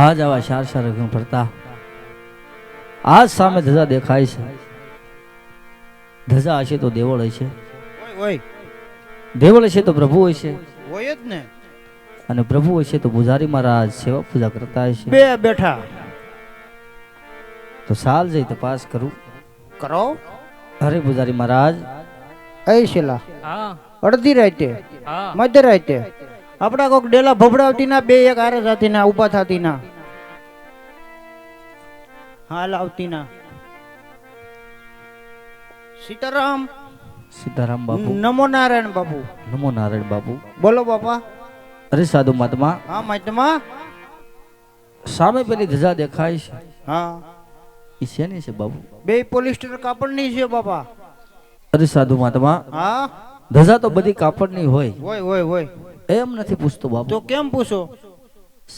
આજ આવા શાર શાર રંગ ફરતા આજ સામે ધજા દેખાય છે. ધજા હશે તો દેવળ હશે, દેવળ હશે તો પ્રભુ હશે, હોય જ ને. અને પ્રભુ હશે તો પૂજારી મહારાજ સેવા પૂજા કરતા હશે. બે બેઠા તો સાલ જઈ તપાસ કરું કરો. અરે પૂજારી મહારાજ, એ શેલા અડધી રાતે મધ્ય રાતે આપડા કોક ડેલા ભભડાવતી ના બે એક આરે જાતી ના ઉભા થતી ના હાલ આવતી ના. સીતારામ. સીતારામ બાપુ. નમો નારાયણ બાપુ. નમો નારાયણ બાપુ. બોલો બાપા. અરે સાધુ મહાત્મા, હા મહાત્મા. સામે પેલી ધજા દેખાય છે, હા ઈ શેની છે બાપુ? બે પોલિસ્ટર કાપડની છે બાપા. અરે સાધુ મહાત્મા, હા ધજા તો બધી કાપડની હોય. હોય હોય હોય. એમ નથી પૂછતો બાપુ. તો કેમ પૂછો?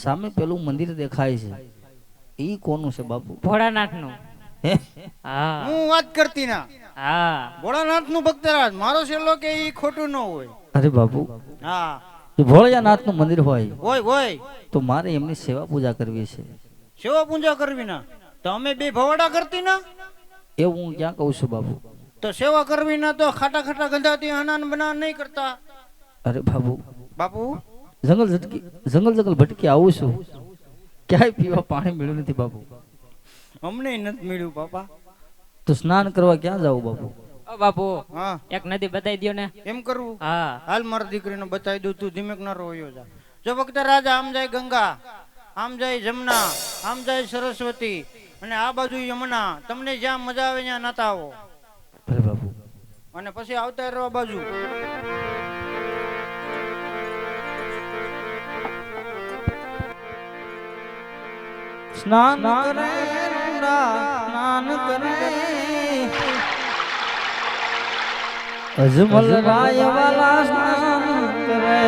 સામે પેલું મંદિર દેખાય છે, ઈ કોનું છે બાપુ? ભોળાનાથનું. હા હું વાત કરતી ના. હા ભોળાનાથનું ભક્તરાજ મારો છેલ્લો કે ઈ ખોટું ન હોય. અરે બાપુ, હા જો ભોળિયાનાથનું મંદિર હોય હોય હોય તો મારે એમની સેવા પૂજા કરવી છે. સેવા પૂજા કરવી ના તો અમે બે ભવાડા કરતી ના. એવું હું ક્યાં કહું છું બાપુ? તો સેવા કરવી ના તો ખાટા ખાટા ગંધાતી હનાન બનાન નહીં કરતા. અરે બાપુ, બાપુ જંગલ ભટકી આવું છું, ક્યાંય પીવા પાણી મળ્યું નથી બાપુ. અમને નથી મળ્યું બાપા. તો સ્નાન કરવા ક્યાં જાવ બાપુ? ઓ બાપુ, હા એક નદી બતાવી દયો ને. એમ કરવું? હા હાલ મારી દીકરીને બતાવી દઉં, તું ધીમેક ના રોયો જા. જો ભક્ત રાજા આમ જાય ગંગા, આમ જાય જમના, આમ જાય સરસ્વતી અને આ બાજુ યમુના. તમને જ્યાં મજા આવે ત્યાં નાતા આવો. અરે બાપુ, અને પછી આવતા રહો આ બાજુ. સ્નાન કરે સ્નાન કરે અજમલ રાય વાલા સ્નાન કરે.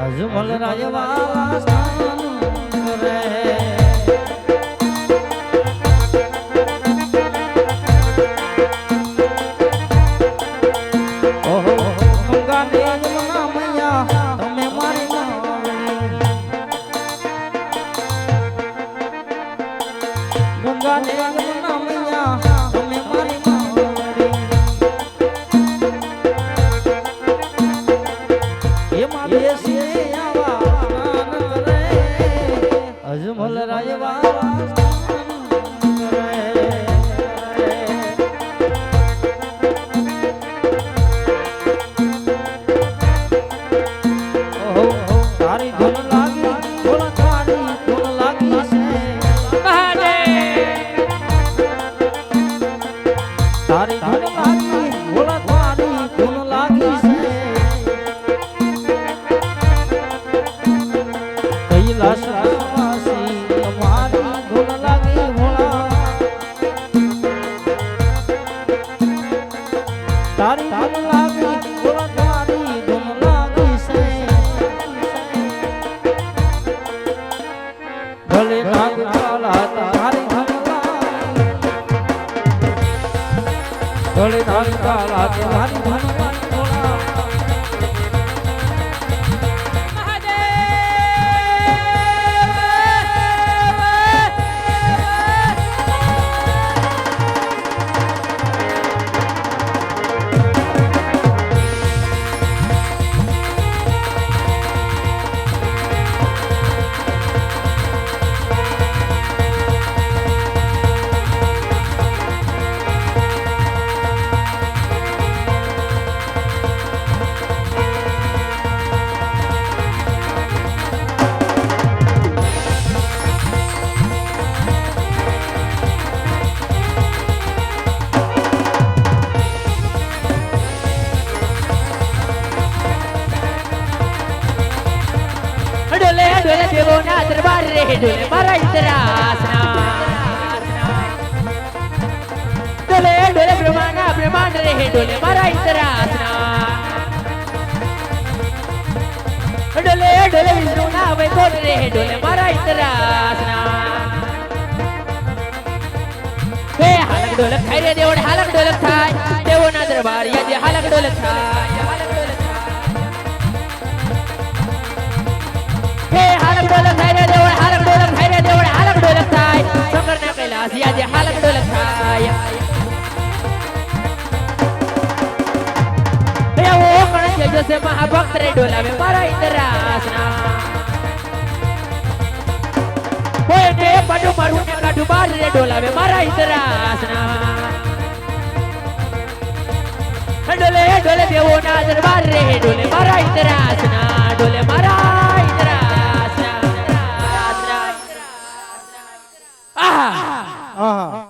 અજમલ રાય વાલા સ્નાન કરે. અજમલ રાય વાલા તારી ધૂન લાગી, ભોળા તારી ધૂન લાગી છે. તારી ધૂન લાગી, ભોળા તારી ધૂન લાગી છે. કૈલાસ વાસી તમારી ધૂન લાગી ભોળા. તારી ધૂન લાગી, ભોળા તારી ધૂન લાગી છે. ભલે નાગ કાલા તારી ધૂન લાગી, ભલે નાગ કાલા તારી ધૂન લાગી ભોળા. ડોલે ડોલે દેવો ના દરબાર રે, ડોલે મારા ઇતરાસના. ડોલે ડોલે બ્રહ્માના બ્રહ્માંડ રે ડોલે મારા ઇન્દ્રાસના ડોલે ડોલે વિષ્ણુના વૈકુંઠ રે ડોલે મારા ઇન્દ્રાસના હે હાલક ડોલક થાય રે દેવડ હાલક ડોલક થાય દેવોના દરબાર યાજે હાલક ડોલક થાય હાલક ડોલક થાય હે હાલક ડોલક થાય રે દેવડ હાલક ડોલક થાય રે દેવડ હાલક ડોલક થાય શંકરના કૈલાસ યાજે હાલક ડોલક થાય હે ઓ કણ જસે મહાભક્ત રે ડોલાવે મારા ઇન્દ્રાસના ને પાડું મારું ને કાઢું બાર રે ડોલાવે મારા ઇન્દ્રાસના ડોલે ડોલે દેવોના દરબાર રે ડોલે મારા ઇન્દ્રાસના ડોલે મારા ઇન્દ્રાસના આહા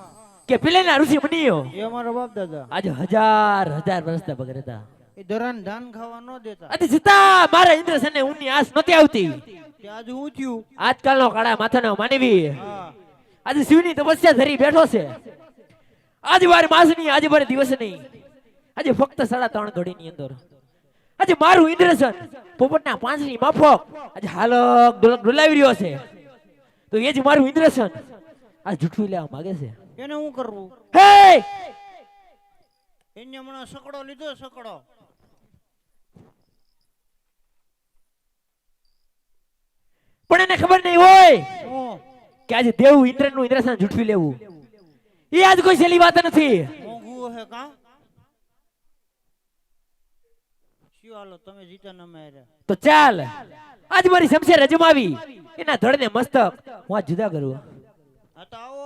કે પેલેના ઋષિ મુનિઓ એ અમારા બાપ દાદા આજે હજાર હજાર વર્ષના બગર હતા એ ધરાન ધાન ખાવા ન દેતા અતિ છતાં મારા ઇન્દ્રસને ઊનની આસ નહોતી આવતી તે આજે હું થયું આજકાલનો કાળા માથાનો માનવી હા આજે શિવની તપસ્યા ધરી બેઠો છે આજે વાર માસની આજે વાર દિવસની આજે ફક્ત 3.5 ઘડીની અંદર આજે મારું ઇન્દ્રસન પોપટના પાંચની માફક આજે હાલક ડોલક ડોલાવી રહ્યો છે તો એ જ મારું ઇન્દ્રસન આ જૂઠું લેવા માંગે છે એને હું કરવું હે એને હમણાં સકડો લીધો સકડો પણ એને ખબર નહીં હોય હું કે આજે દેવ ઇન્દ્રનું ઇન્દ્રસન જૂઠવી લેવું એ આજ કોઈ સહેલી વાત નથી મોંઘું હે કા શું હાલો તમે જીતા ન માર્યા તો ચાલ આજ મારી શમશેર અજમાવી એના ધડને મસ્તક હું આજ જુદા કરું હા તો આવો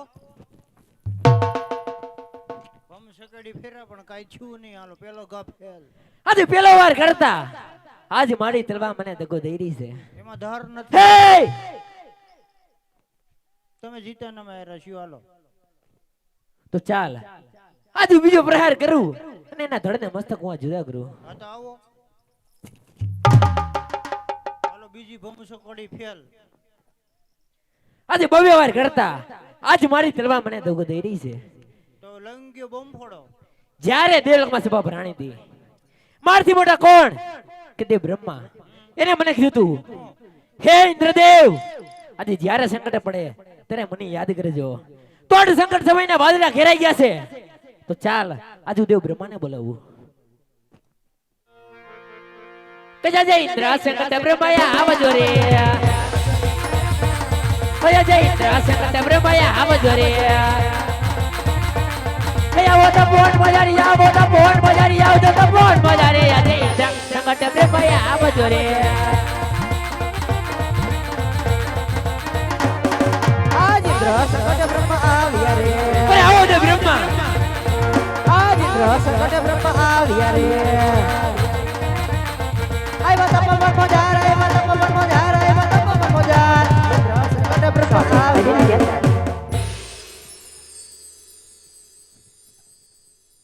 બમ સકડી ફેરા પણ કાઈ છું નહીં હાલો પેલો ગા ફેલ આજે પેલો વાર કરતા આજ મારી તલવા મને દગો દઈ રહી છે એમાં ધાર નથી હે તમે જીતા ન માર્યા શું હાલો તો ચાલ આજે બીજો પ્રહાર કરું અને એના ધડને મસ્તક હું આજ જુદા કરું હા તો આવો હાલો બીજી બમ સકડી ફેલ આજે ભવ્ય વાર કરતા આજ મારી તલવા મને દગો દઈ રહી છે તો લંગ્યો બમ ફોડો જ્યારે દેવલોકમાં સભા ભરાણી હતી મારથી મોટા કોણ કે દેવ બ્રહ્મા એને મને કીધું તું હે ઇન્દ્રદેવ આજે જ્યારે સંકટ પડે ત્યારે મને યાદ કરજો તોડ સંકટ સમયના વાદળા ઘેરાઈ ગયા છે તો ચાલ આજુ દેવ બ્રહ્માને બોલાવું કે જય ઇન્દ્ર સંકટ બ્રહ્માયા આવજો રે જય ઇન્દ્ર સંકટ બ્રહ્માયા આવજો રે આવો તો બોન બજારી આવો તો બોન બજારી આવો તો બોન બજારે આજે સંકટ બ્રહ્માયા આવજો રે આજ ઇન્દ્ર સંકટ બ્રહ્મ આવ્યા રે અરે આવો તો બ્રહ્મા આજ ઇન્દ્ર સંકટ બ્રહ્મ આવ્યા રે આવ્યા તપ મન મજાર આવ્યા તપ મન મજાર આવ્યા તપ મન મજાર ઇન્દ્ર સંકટ બ્રહ્મ આવ્યા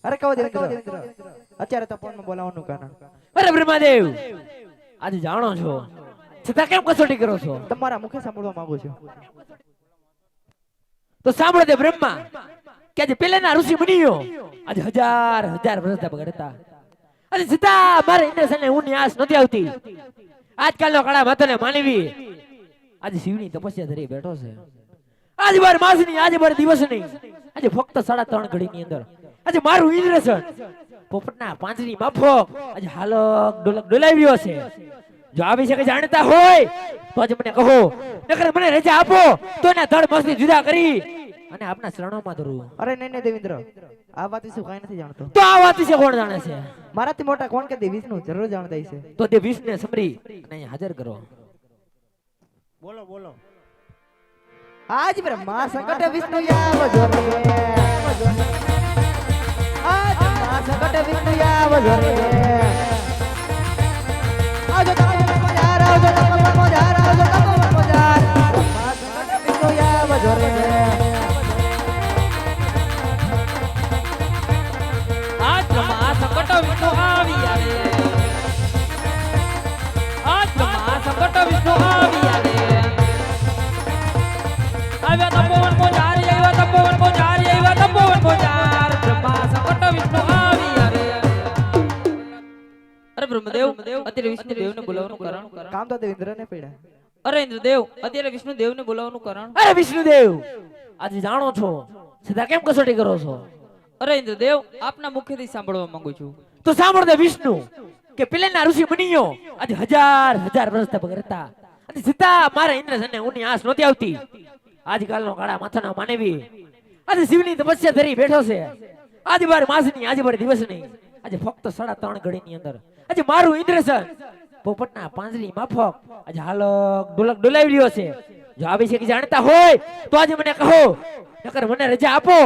અરે કહો દે અત્યારે તો ફોનમાં બોલાવવાનું કાના અરે બ્રહ્માદેવ આજે જાણો છો છતાં કેમ કસોટી કરો છો તમારા મુખે સાંભળવા માંગુ છું તો સાંભળો દે બ્રહ્મા કે આજે પેલેના ઋષિ મુનિઓ આજે હજાર હજાર વર્ષના બગડતા અને છતાં મારે ઇન્દ્રસનને ઊંની આસ નથી આવતી આજકાલનો કાળા માતાને માનવી આજે શિવની તપસ્યા ધરી બેઠો છે આજે બાર માસની આજે બાર દિવસની આજે ફક્ત 3.5 ઘડીની અંદર આજે મારું ઇન્દ્રસન પોપટના પાંચની માફક આજે હાલક ડોલક ડોલાવ્યો છે જો આ વિશે કઈ જાણતા હોય તો આજે મને કહો નકર મને રજા આપો તો એના ધડ મસ્તી જુદા કરી અને આપના શરણોમાં ધરું અરે નહીં નહીં દેવેન્દ્ર આ વાત વિશે કાંઈ નથી જાણતો તો આ વાત વિશે કોણ જાણે છે મારાથી મોટા કોણ કે દે વિષ્ણુ જરૂર જાણતા છે તો તે વિષ્ણુને સમરી અને અહીં હાજર કરો બોલો બોલો આજ બ્રહ્મા સંકટ વિષ્ણુ આવજો રે આજ બ્રહ્મા સંકટ વિષ્ણુ આવજો રે આવજો તમે મજાર આવજો તમે મજાર આવજો તમે મજાર બ્રહ્મા સંકટ વિષ્ણુ આવજો રે આજ બ્રહ્મા સંકટ વિષ્ણુ આવ્યા રે આજ બ્રહ્મા સંકટ વિષ્ણુ આવ્યા રે આવ્યા તપોવન પોજારી આવ્યા તપોવન પોજારી આવ્યા તપોવન પોજાર બ્રહ્મા બ્રહ્મદેવ અત્યારે વિષ્ણુદેવને બોલાવવાનું કારણ કામ તો દેવેન્દ્રને પડ્યા. અરે ઇન્દ્રદેવ અત્યારે વિષ્ણુદેવને બોલાવવાનું કારણ અરે વિષ્ણુદેવ આજે જાણો છો સીધા કેમ કસોટી કરો છો? અરે ઇન્દ્રદેવ આપના મુખેથી સાંભળવા માંગુ છું. તો સાંભળો દે વિષ્ણુ કે પેલેના ઋષિ મુનિઓ આજે હજાર વર્ષ તપ કરતા અને સીતા મારા ઇન્દ્રસને ઊની આસ નહોતી આવતી. આજકાલનો કાળા માથાનો માનવી આજે શિવની તપસ્યા ધરી બેઠો છે. આજે બાર માસની આજે બાર દિવસની આજે ફક્ત 3.5 ઘડીની અંદર આજે મારું ઇન્દ્રસન પોપટના પાંજરી માફક આજે હાલક ડોલક ડોલાવી રહ્યો છે. જો આ વિશે જાણતા હોય તો આજે મને કહો, નકર મને રજા આપો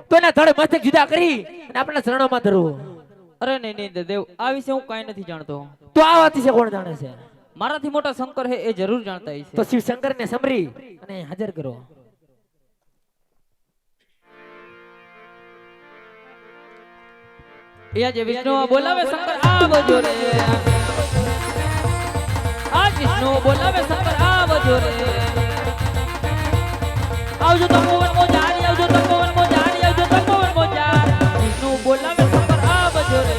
તો એના ધડ મસ્તક જુદા કરી અને આપણા શરણોમાં ધરું. અરે નહીં નહીં ઇન્દ્રદેવ આ વિશે હું કાંઈ નથી જાણતો. તો આ વાત વિશે કોણ જાણે છે? મારાથી મોટા શંકર હે એ જરૂર જાણતા હશે. તો શિવ શંકર ને સમરી અને હાજર કરો. એ આજે વિષ્ણુ બોલાવે શંકર આવજો રે. આ વિષ્ણુ બોલાવે શંકર આવજો રે. આવજો તપોવન મોજારી, આવજો તપોવન મોજારી, આવજો તપોવન મોજાર. વિષ્ણુ બોલાવે શંકર આવજો રે.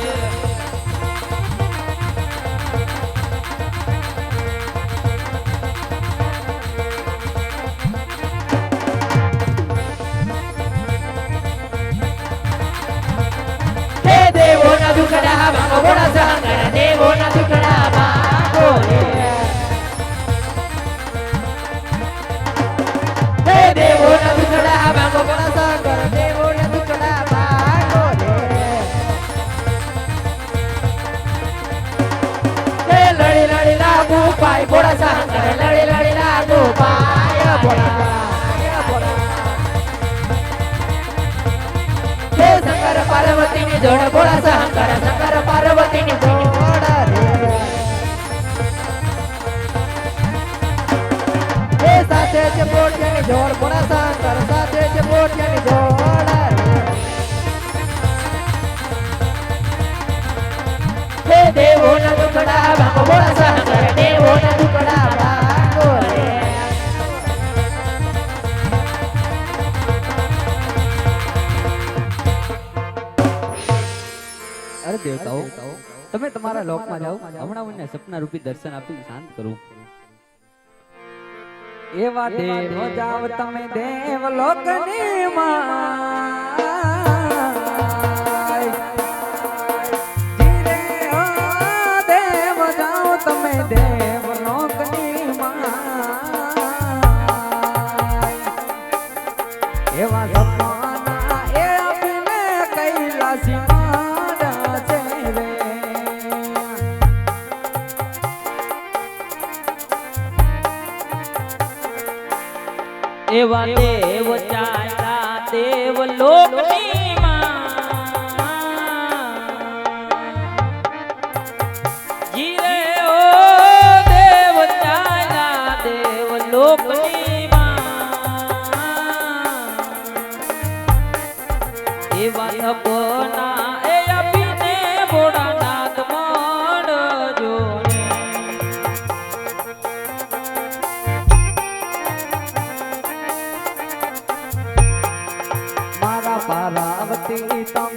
હે દેવોના દુખડા ભાંગો બોલા શંકર, દેવોના દુખડા ભાંગો રે. હે દેવોના દુખડા ભાંગો બોલા શંકર, દેવોના દુખડા ભાંગો રે. હે લડી લડી લાગુ પાય બોલા શંકર, લડી લડી લાગુ પાય બોલા. હે શંકર પાર્વતીની જોડ બોલા શંકર, શંકર પાર્વતીની જોડ રે. એ સાથે છે પોટિયાની જોડ બોલા શંકર, સાથે છે પોટિયાની જોડ રે. હે દેવોના દુખડા ભાંગો બોલા શંકર, દેવોના દુખડા ભાંગો રે. અરે દેવતાઓ, તમે તમારા લોકમાં જાઓ. હમણાં મને સપના રૂપી દર્શન આપી શાંત કરું. એવા દેવ જાવ તમે દેવ લોકની માય. ધીરે હો દેવ જાવ તમે દેવ લોકની માય. એવા સપના એ આપીને કૈલાસી મારા છે રે. એવા દેવ ચાલા દેવ લોકની માં. જીરે ઓ દેવ ચાલા દેવ લોકની માં. એવા સપના એ આપીને ભોળાનાથ મળજો ને. મારા પાર્વતી તમે